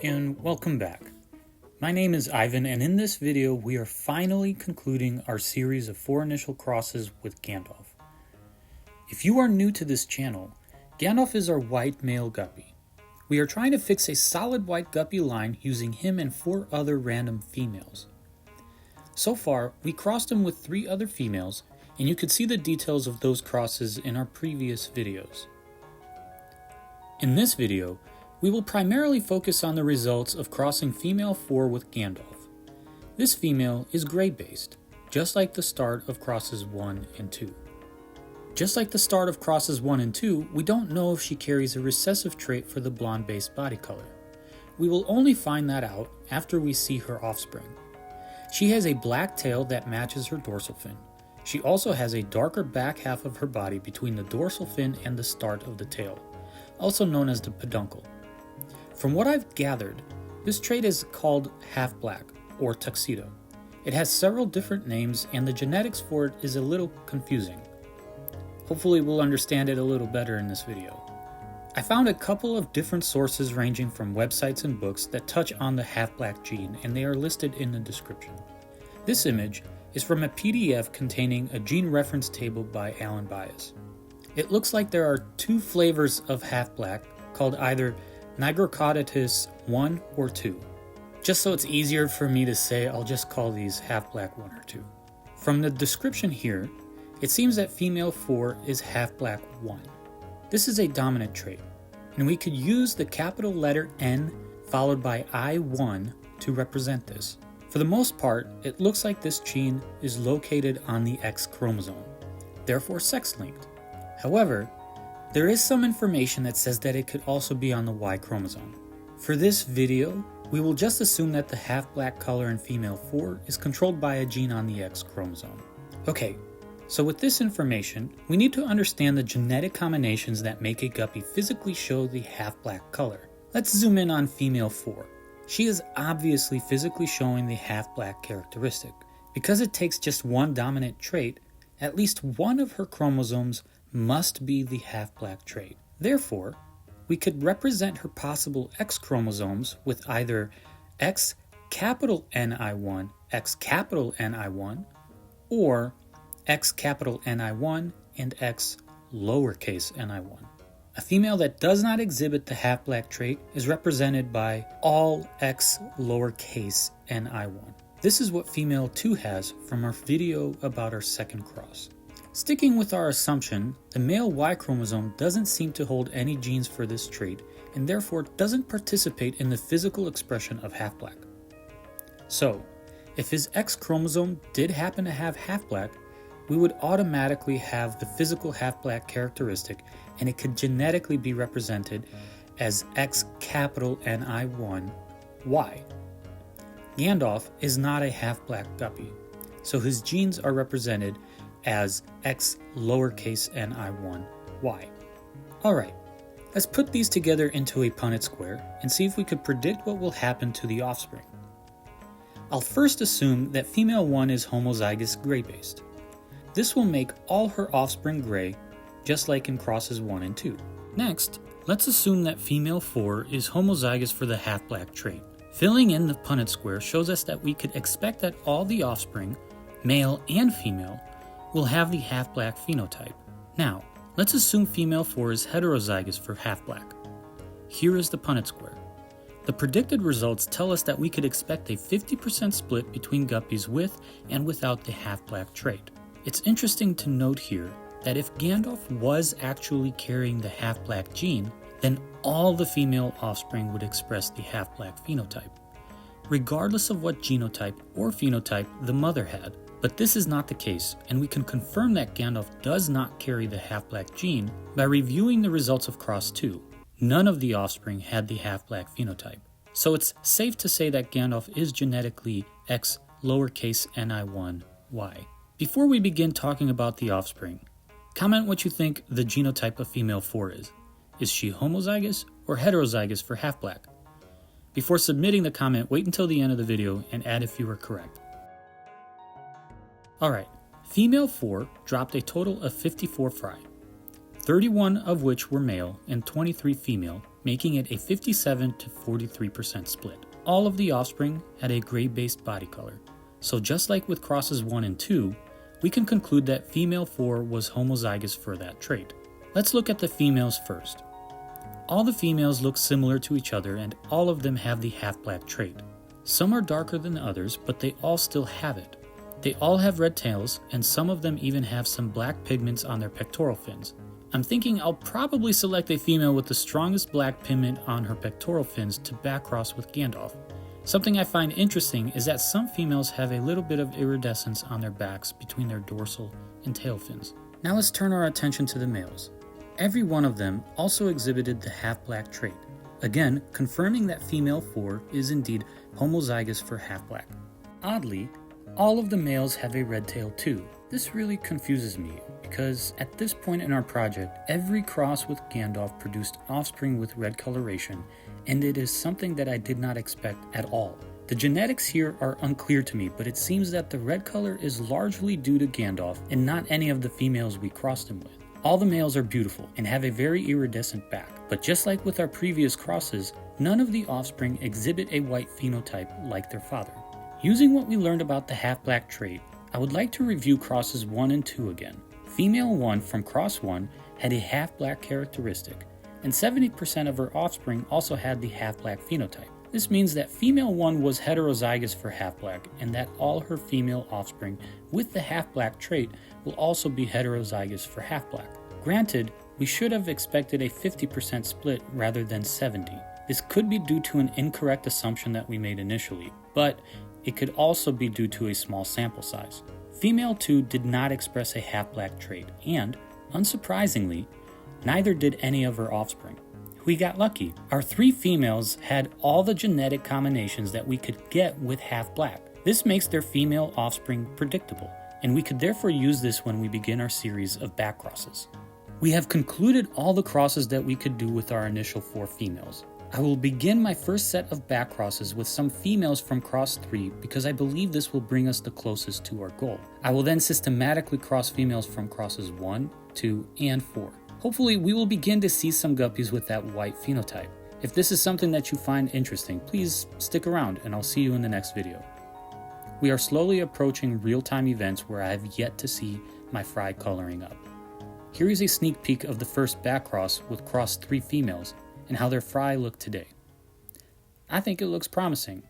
and welcome back. My name is Ivan, and in this video we are finally concluding our series of 4 initial crosses with Gandalf. If you are new to this channel, Gandalf is our white male guppy. We are trying to fix a solid white guppy line using him and 4 other random females. So far, we crossed him with 3 other females, and you could see the details of those crosses in our previous videos. In this video, we will primarily focus on the results of crossing female 4 with Gandalf. This female is gray-based, just like the start of crosses 1 and 2. Just like the start of crosses 1 and 2, we don't know if she carries a recessive trait for the blonde-based body color. We will only find that out after we see her offspring. She has a black tail that matches her dorsal fin. She also has a darker back half of her body between the dorsal fin and the start of the tail, also known as the peduncle. From what I've gathered, this trait is called half-black, or Tuxedo. It has several different names, and the genetics for it is a little confusing. Hopefully we'll understand it a little better in this video. I found a couple of different sources ranging from websites and books that touch on the half-black gene, and they are listed in the description. This image is from a PDF containing a gene reference table by Alan Bias. It looks like there are 2 flavors of half-black called either Nigrocaudatus I or II. Just so it's easier for me to say, I'll just call these half-black 1 or 2. From the description here, it seems that female 4 is half-black 1. This is a dominant trait, and we could use the capital letter N followed by I1 to represent this. For the most part, it looks like this gene is located on the X chromosome, therefore sex-linked. However, there is some information that says that it could also be on the Y chromosome. For this video, we will just assume that the half-black color in female 4 is controlled by a gene on the X chromosome. Okay, so with this information, we need to understand the genetic combinations that make a guppy physically show the half-black color. Let's zoom in on female 4. She is obviously physically showing the half-black characteristic. Because it takes just one dominant trait, at least one of her chromosomes must be the half-black trait. Therefore, we could represent her possible X chromosomes with either X capital Ni1, X capital Ni1, or X capital Ni1 and X lowercase ni1. A female that does not exhibit the half-black trait is represented by all X lowercase ni1. This is what female 2 has from our video about our second cross. Sticking with our assumption, the male Y chromosome doesn't seem to hold any genes for this trait and therefore doesn't participate in the physical expression of half-black. So, if his X chromosome did happen to have half-black, we would automatically have the physical half-black characteristic, and it could genetically be represented as X capital Ni1 Y. Gandalf is not a half-black guppy, so his genes are represented as X lowercase ni1 Y. Alright, let's put these together into a Punnett square and see if we could predict what will happen to the offspring. I'll first assume that female 1 is homozygous gray-based. This will make all her offspring gray, just like in crosses 1 and 2. Next, let's assume that female 4 is homozygous for the half-black trait. Filling in the Punnett square shows us that we could expect that all the offspring, male and female, will have the half-black phenotype. Now, let's assume female 4 is heterozygous for half-black. Here is the Punnett square. The predicted results tell us that we could expect a 50% split between guppies with and without the half-black trait. It's interesting to note here that if Gandalf was actually carrying the half-black gene, then all the female offspring would express the half-black phenotype, regardless of what genotype or phenotype the mother had. But this is not the case, and we can confirm that Gandalf does not carry the half-black gene by reviewing the results of Cross 2. None of the offspring had the half-black phenotype. So it's safe to say that Gandalf is genetically X lowercase ni1 Y. Before we begin talking about the offspring, comment what you think the genotype of female 4 is. Is she homozygous or heterozygous for half-black? Before submitting the comment, wait until the end of the video and add if you were correct. Alright, female 4 dropped a total of 54 fry, 31 of which were male and 23 female, making it a 57 to 43% split. All of the offspring had a gray-based body color, so just like with crosses 1 and 2, we can conclude that female 4 was homozygous for that trait. Let's look at the females first. All the females look similar to each other and all of them have the half-black trait. Some are darker than others, but they all still have it. They all have red tails, and some of them even have some black pigments on their pectoral fins. I'm thinking I'll probably select a female with the strongest black pigment on her pectoral fins to backcross with Gandalf. Something I find interesting is that some females have a little bit of iridescence on their backs between their dorsal and tail fins. Now let's turn our attention to the males. Every one of them also exhibited the half-black trait, again confirming that female 4 is indeed homozygous for half-black. Oddly, all of the males have a red tail too. This really confuses me because at this point in our project, every cross with Gandalf produced offspring with red coloration, and it is something that I did not expect at all. The genetics here are unclear to me, but it seems that the red color is largely due to Gandalf and not any of the females we crossed him with. All the males are beautiful and have a very iridescent back, but just like with our previous crosses, none of the offspring exhibit a white phenotype like their father. Using what we learned about the half-black trait, I would like to review crosses 1 and 2 again. Female 1 from cross 1 had a half-black characteristic, and 70% of her offspring also had the half-black phenotype. This means that female 1 was heterozygous for half-black, and that all her female offspring with the half-black trait will also be heterozygous for half-black. Granted, we should have expected a 50% split rather than 70. This could be due to an incorrect assumption that we made initially, but it could also be due to a small sample size. Female 2 did not express a half-black trait, and, unsurprisingly, neither did any of her offspring. We got lucky. Our 3 females had all the genetic combinations that we could get with half-black. This makes their female offspring predictable, and we could therefore use this when we begin our series of back crosses. We have concluded all the crosses that we could do with our initial 4 females. I will begin my first set of back crosses with some females from cross 3 because I believe this will bring us the closest to our goal. I will then systematically cross females from crosses 1, 2, and 4. Hopefully we will begin to see some guppies with that white phenotype. If this is something that you find interesting, please stick around and I'll see you in the next video. We are slowly approaching real-time events where I have yet to see my fry coloring up. Here is a sneak peek of the first back cross with cross 3 females and how their fry look today. I think it looks promising.